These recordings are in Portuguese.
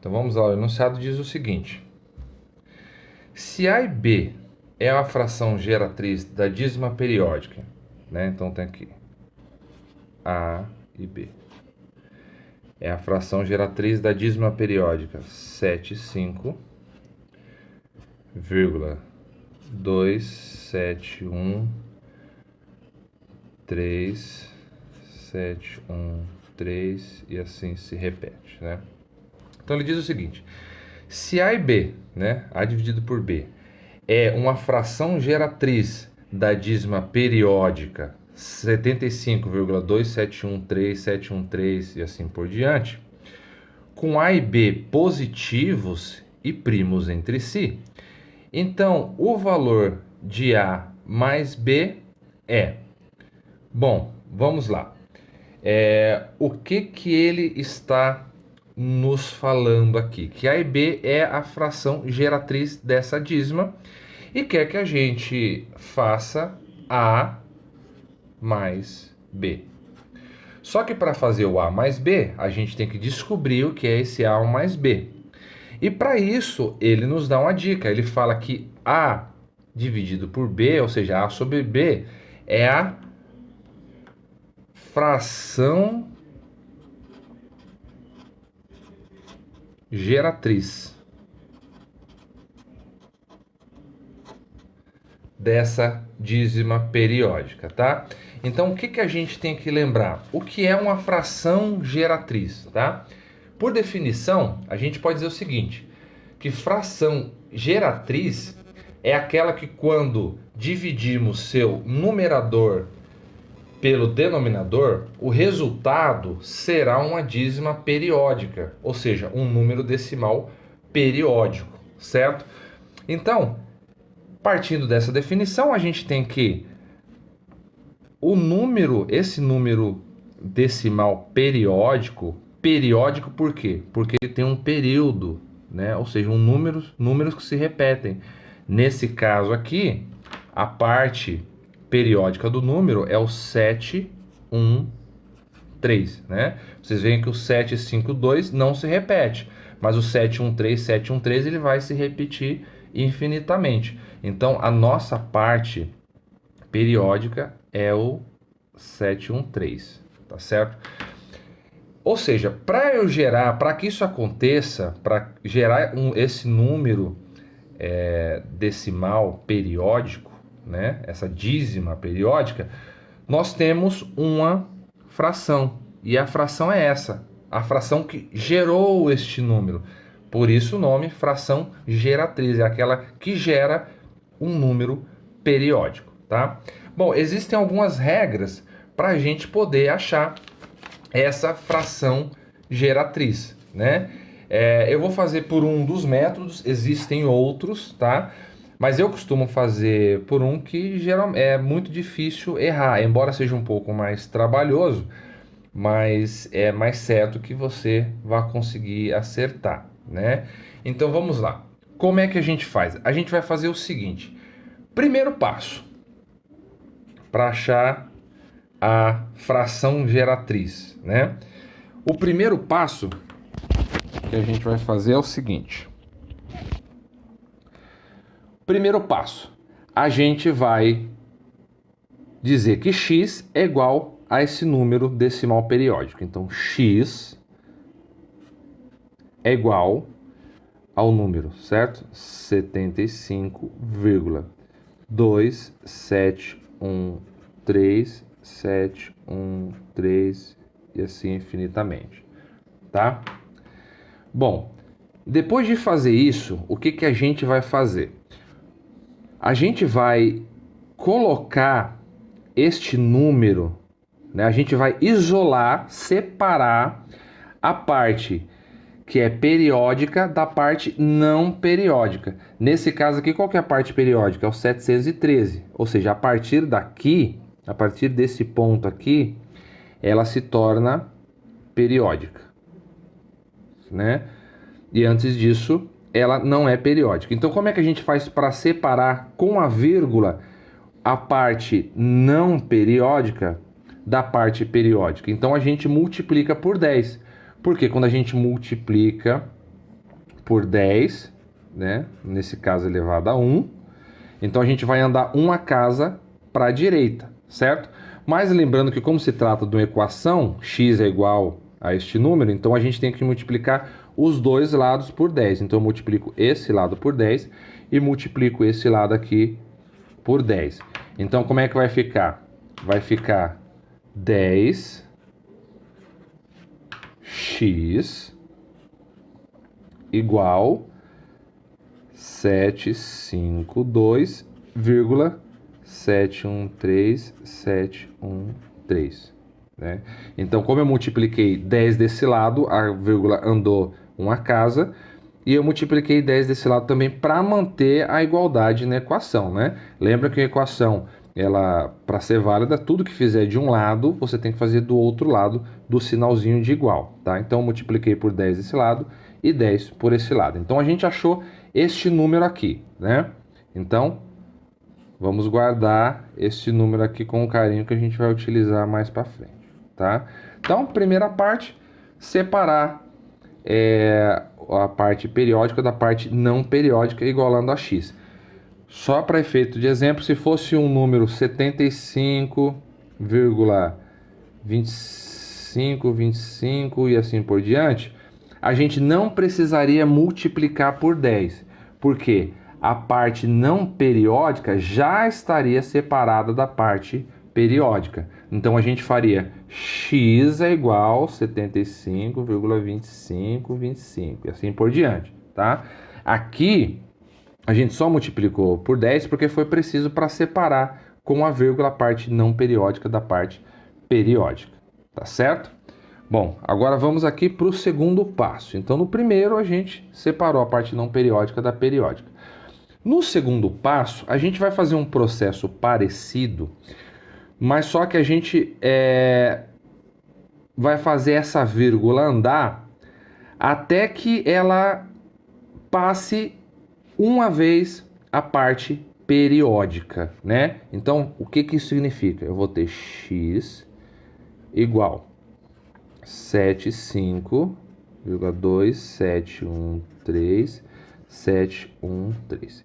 Então vamos lá, o enunciado diz o seguinte: se A e B é a fração geratriz da dízima periódica, né? Então tem aqui A e B. É a fração geratriz da dízima periódica 75,2713713 e assim se repete, né? Então ele diz o seguinte: se A e B, né, A dividido por B, é uma fração geratriz da dízima periódica 75,2713713 e assim por diante, com A e B positivos e primos entre si, então o valor de A mais B é... Bom, vamos lá. O que ele está nos falando aqui? Que A e B é a fração geratriz dessa dízima e quer que a gente faça A mais B. Só que para fazer o A mais B, a gente tem que descobrir o que é esse A mais B. E para isso, ele nos dá uma dica. Ele fala que A dividido por B, ou seja, A sobre B, é a fração geratriz dessa dízima periódica, tá? Então, o que a gente tem que lembrar? O que é uma fração geratriz, tá? Por definição, a gente pode dizer o seguinte, que fração geratriz é aquela que quando dividimos seu numerador pelo denominador, o resultado será uma dízima periódica, ou seja, um número decimal periódico, certo? Então, partindo dessa definição, a gente tem que esse número decimal periódico por quê? Porque ele tem um período, né? Ou seja, números que se repetem. Nesse caso aqui, a parte periódica do número é o 713, né? Vocês veem que o 752 não se repete, mas o 713 ele vai se repetir infinitamente. Então, a nossa parte periódica é o 713, tá certo? Ou seja, para que isso aconteça, para gerar esse número decimal periódico, né, essa dízima periódica, nós temos uma fração. E a fração é essa, a fração que gerou este número. Por isso o nome fração geratriz, é aquela que gera um número periódico, tá? Bom, existem algumas regras para a gente poder achar essa fração geratriz, né? Eu vou fazer por um dos métodos, existem outros, tá? Mas eu costumo fazer por um que geralmente é muito difícil errar, embora seja um pouco mais trabalhoso, mas é mais certo que você vá conseguir acertar, né? Então vamos lá. Como é que a gente faz? A gente vai fazer o seguinte: primeiro passo para achar a fração geratriz, né? O primeiro passo que a gente vai fazer é o seguinte. Primeiro passo, a gente vai dizer que x é igual a esse número decimal periódico. Então, x é igual ao número, certo? 75,2713713 e assim infinitamente, tá? Bom, depois de fazer isso, o que a gente vai fazer? A gente vai colocar este número, né? A gente vai isolar, separar a parte que é periódica da parte não periódica. Nesse caso aqui, qual que é a parte periódica? É o 713. Ou seja, a partir daqui, a partir desse ponto aqui, ela se torna periódica, né? E antes disso, ela não é periódica. Então, como é que a gente faz para separar com a vírgula a parte não periódica da parte periódica? Então, a gente multiplica por 10. Porque quando a gente multiplica por 10, né? Nesse caso elevado a 1. Então a gente vai andar uma casa para a direita, certo? Mas lembrando que como se trata de uma equação, x é igual a este número, então a gente tem que multiplicar os dois lados por 10. Então eu multiplico esse lado por 10 e multiplico esse lado aqui por 10. Então como é que vai ficar? Vai ficar 10x igual 752,713713, né? Então, como eu multipliquei 10 desse lado, a vírgula andou uma casa, e eu multipliquei 10 desse lado também para manter a igualdade na equação, né? Lembra que a equação, ela, para ser válida, tudo que fizer de um lado, você tem que fazer do outro lado do sinalzinho de igual, tá? Então, eu multipliquei por 10 desse lado e 10 por esse lado. Então, a gente achou este número aqui, né? Então, vamos guardar este número aqui com o carinho que a gente vai utilizar mais para frente, tá? Então, primeira parte, separar a parte periódica da parte não periódica igualando a x. Só para efeito de exemplo, se fosse um número 75,25 e assim por diante, a gente não precisaria multiplicar por 10, porque a parte não periódica já estaria separada da parte periódica. Então a gente faria x é igual a 75,2525 e assim por diante, tá? Aqui a gente só multiplicou por 10 porque foi preciso para separar com a vírgula a parte não periódica da parte periódica, tá certo? Bom, agora vamos aqui para o segundo passo. Então, no primeiro, a gente separou a parte não periódica da periódica. No segundo passo, a gente vai fazer um processo parecido, mas só que a gente vai fazer essa vírgula andar até que ela passe uma vez a parte periódica, né? Então, o que isso significa? Eu vou ter x igual 75,2713713.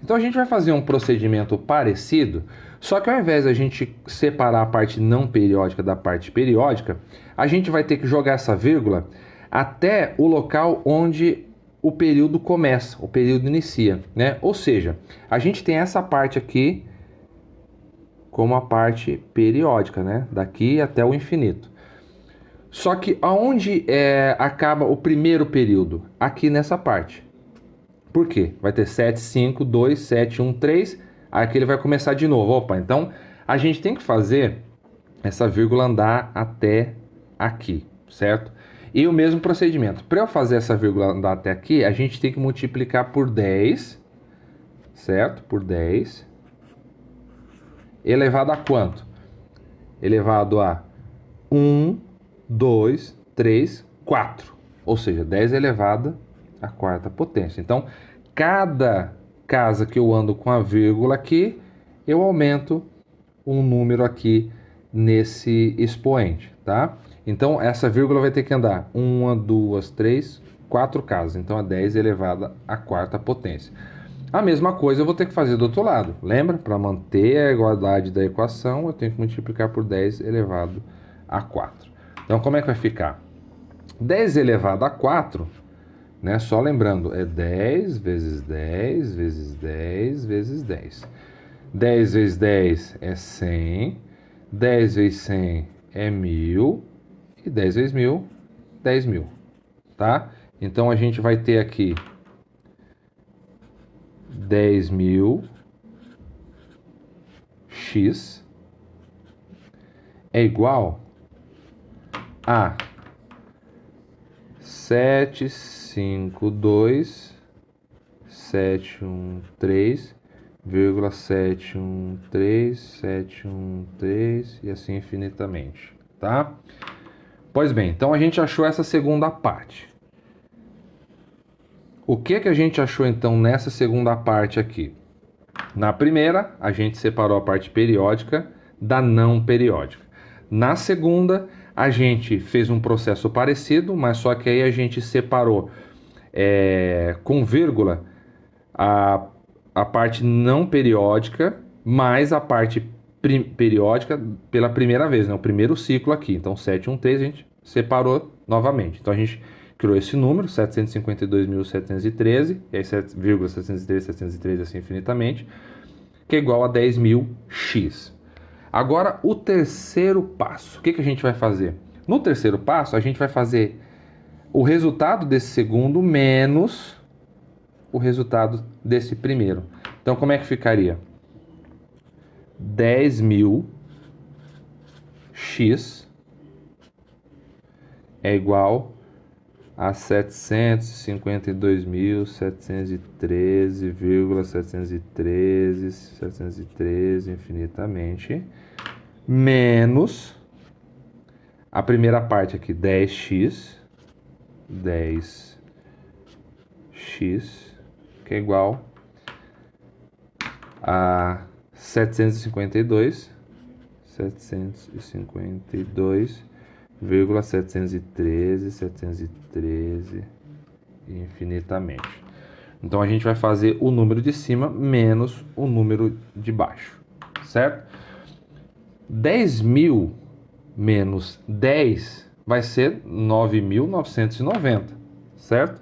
Então a gente vai fazer um procedimento parecido, só que ao invés da gente separar a parte não periódica da parte periódica, a gente vai ter que jogar essa vírgula até o local onde o período começa, o período inicia, né? Ou seja, a gente tem essa parte aqui como a parte periódica, né? Daqui até o infinito. Só que aonde acaba o primeiro período? Aqui nessa parte. Por quê? Vai ter 7, 5, 2, 7, 1, 3. Aí aqui ele vai começar de novo. Opa, então a gente tem que fazer essa vírgula andar até aqui, certo? E o mesmo procedimento. Para eu fazer essa vírgula andar até aqui, a gente tem que multiplicar por 10, certo? Por 10. Elevado a quanto? Elevado a 1, 2, 3, 4. Ou seja, 10 elevado à quarta potência. Então, cada casa que eu ando com a vírgula aqui, eu aumento um número aqui nesse expoente, tá? Então, essa vírgula vai ter que andar 1, 2, 3, 4 casas. Então, a 10 elevada à quarta potência. A mesma coisa eu vou ter que fazer do outro lado. Lembra? Para manter a igualdade da equação, eu tenho que multiplicar por 10 elevado a 4. Então, como é que vai ficar? 10 elevado a 4, né? Só lembrando, é 10 vezes 10 vezes 10 vezes 10. 10 vezes 10 é 100, 10 vezes 100 é 1000, e 10 vezes 1000, 10.000, tá? Então, a gente vai ter aqui 10.000 x é igual a 752.713,713 e assim infinitamente, tá? Pois bem, então a gente achou essa segunda parte. O que a gente achou então nessa segunda parte aqui? Na primeira, a gente separou a parte periódica da não periódica. Na segunda, a gente fez um processo parecido, mas só que aí a gente separou com vírgula a, a parte não periódica mais a parte periódica pela primeira vez, né? O primeiro ciclo aqui. Então, 713 a gente separou novamente. Então, a gente criou esse número, 752.713, e aí 7,713, 713 assim infinitamente, que é igual a 10.000x. Agora, o terceiro passo. O que a gente vai fazer? No terceiro passo, a gente vai fazer o resultado desse segundo menos o resultado desse primeiro. Então, como é que ficaria? 10.000x é igual a 752.713,713 infinitamente, menos a primeira parte aqui, 10x, que é igual a 752,713 infinitamente. Então a gente vai fazer o número de cima menos o número de baixo, certo? 10.000 menos 10 vai ser 9.990, certo?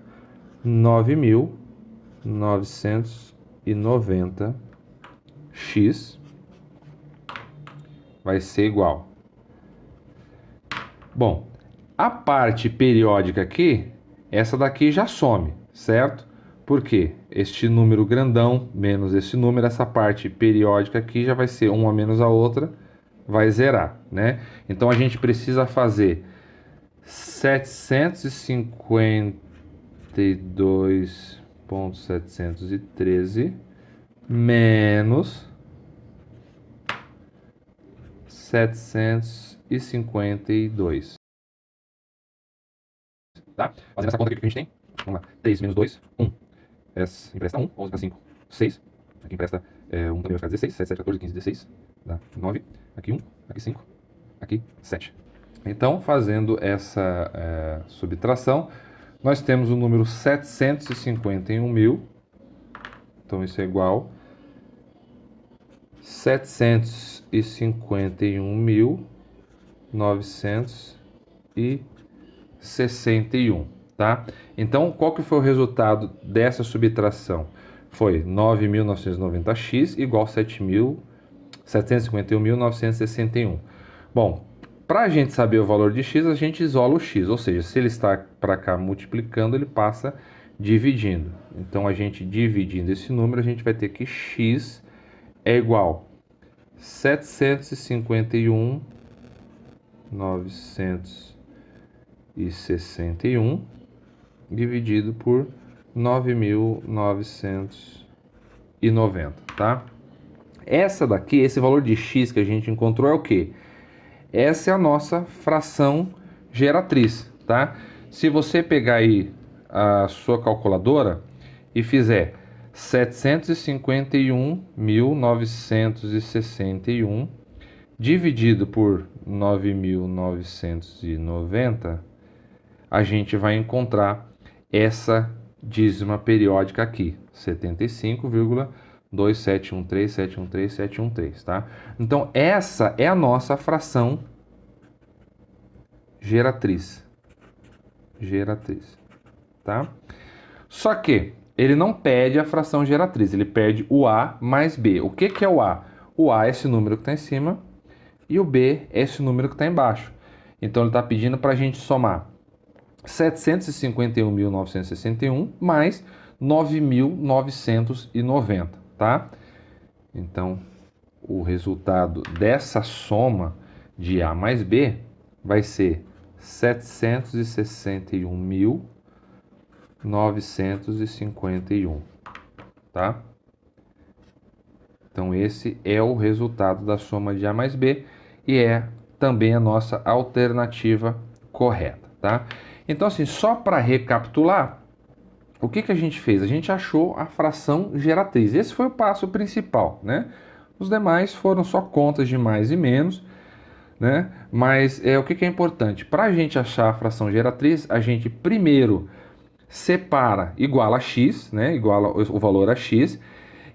9.990x vai ser igual. Bom, a parte periódica aqui, essa daqui já some, certo? Por quê? Este número grandão menos esse número, essa parte periódica aqui já vai ser uma menos a outra, vai zerar, né? Então a gente precisa fazer 752.713 menos 752. Tá? Fazendo essa conta aqui que a gente tem. Vamos lá. 3 menos 2, 1. Essa empresta 1, 11 para 5, 6. Aqui empresta 1 também vai ficar 16. 7, 7, 14, 15, 16. Dá 9. Aqui 1, aqui 5, aqui 7. Então, fazendo essa subtração, nós temos o número 751.000. Então, isso é igual a 751.961, tá? Então, qual que foi o resultado dessa subtração? Foi 9.990x igual a 751.961. Bom, para a gente saber o valor de x, a gente isola o x, ou seja, se ele está para cá multiplicando, ele passa dividindo. Então, a gente dividindo esse número, a gente vai ter que x é igual a 751.961 dividido por 9.990, tá? Essa daqui, esse valor de x que a gente encontrou é o quê? Essa é a nossa fração geratriz, tá? Se você pegar aí a sua calculadora e fizer 751.961 dividido por 9.990, a gente vai encontrar essa dízima periódica aqui, 75,2713713, tá? Então essa é a nossa fração geratriz, tá? Só que ele não pede a fração geratriz, ele pede o A mais B. O que é o A? O A é esse número que está em cima e o B é esse número que está embaixo. Então ele está pedindo para a gente somar 751.961 mais 9.990, tá? Então, o resultado dessa soma de A mais B vai ser 761.951, tá? Então, esse é o resultado da soma de A mais B e é também a nossa alternativa correta, tá? Então, assim, só para recapitular, o que a gente fez? A gente achou a fração geratriz. Esse foi o passo principal, né? Os demais foram só contas de mais e menos, né? Mas o que é importante? Para a gente achar a fração geratriz, a gente primeiro separa, iguala a x, né? Iguala o valor a x,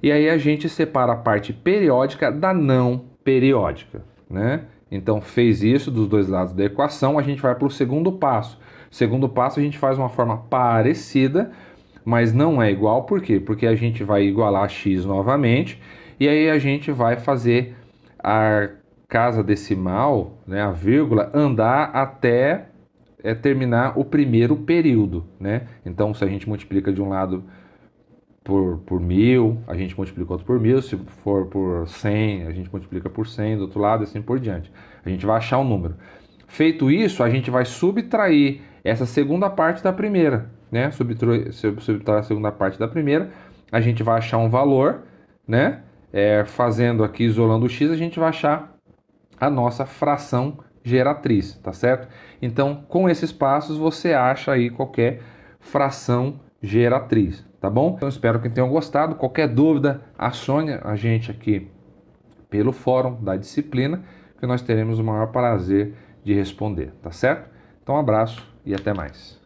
e aí a gente separa a parte periódica da não periódica, né? Então fez isso dos dois lados da equação, a gente vai para o segundo passo. Segundo passo a gente faz uma forma parecida, mas não é igual, por quê? Porque a gente vai igualar x novamente, e aí a gente vai fazer a casa decimal, né, a vírgula, andar até terminar o primeiro período, né? Então, se a gente multiplica de um lado por 1000, a gente multiplica outro por 1000, se for por 100, a gente multiplica por 100 do outro lado e assim por diante. A gente vai achar o número. Feito isso, a gente vai subtrair essa segunda parte da primeira, né? Subtrair a segunda parte da primeira, a gente vai achar um valor, né? Fazendo aqui, isolando o x, a gente vai achar a nossa fração geratriz, tá certo? Então, com esses passos, você acha aí qualquer fração geratriz, tá bom? Então, espero que tenham gostado. Qualquer dúvida, acione a gente aqui pelo fórum da disciplina, que nós teremos o maior prazer de responder, tá certo? Então, um abraço e até mais.